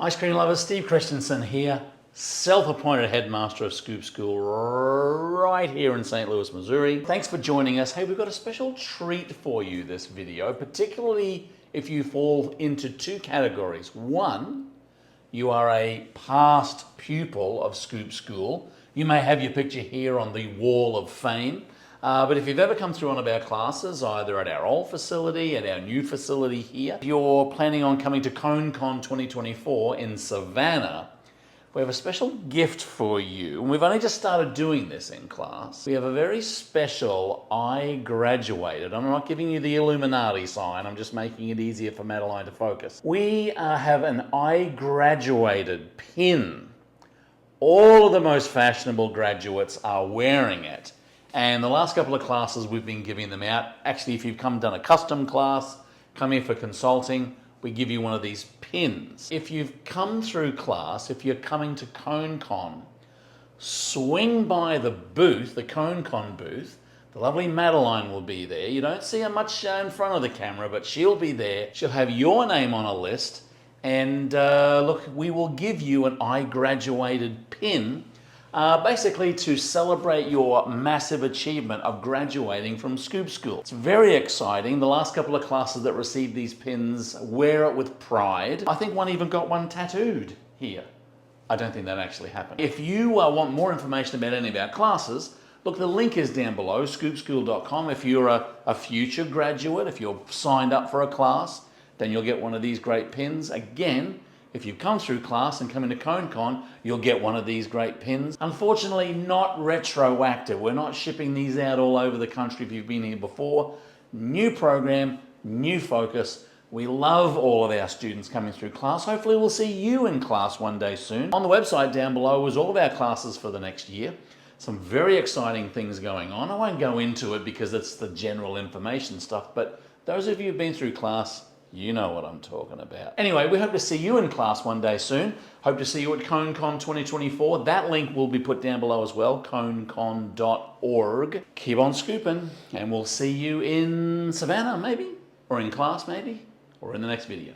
Ice cream lovers, Steve Christensen here, self-appointed headmaster of Scoop School right here in St. Louis, Missouri. Thanks for joining us. Hey, we've got a special treat for you this video, particularly if you fall into two categories. One, you are a past pupil of Scoop School. You may have your picture here on the wall of fame. But if you've ever come through one of our classes, either at our old facility, at our new facility here, if you're planning on coming to Conecon 2024 in Savannah, we have a special gift for you. And we've only just started doing this in class. We have a very special I graduated. I'm not giving you the Illuminati sign, I'm just making it easier for Madeline to focus. We have an I graduated pin. All of the most fashionable graduates are wearing it. And the last couple of classes we've been giving them out. Actually, if you've done a custom class, come here for consulting, we give you one of these pins. If you've come through class, if you're coming to Conecon, swing by the booth, the Conecon booth. The lovely Madeline will be there. You don't see her much in front of the camera, but she'll be there. She'll have your name on a list. And look, we will give you an I graduated pin. Basically to celebrate your massive achievement of graduating from Scoop School. It's very exciting. The last couple of classes that received these pins wear it with pride. I think one even got one tattooed here. I don't think that actually happened. If you want more information about any of our classes, look, the link is down below, scoopschool.com. If you're a future graduate, if you're signed up for a class, then you'll get one of these great pins. Again, if you've come through class and come into Conecon, you'll get one of these great pins. Unfortunately, not retroactive. We're not shipping these out all over the country if you've been here before. New program, new focus. We love all of our students coming through class. Hopefully we'll see you in class one day soon. On the website down below is all of our classes for the next year. Some very exciting things going on. I won't go into it because it's the general information stuff, but those of you who've been through class, you know what I'm talking about. Anyway, we hope to see you in class one day soon. Hope to see you at Conecon 2024. That link will be put down below as well, conecon.org. Keep on scooping, and we'll see you in Savannah maybe, or in class maybe, or in the next video.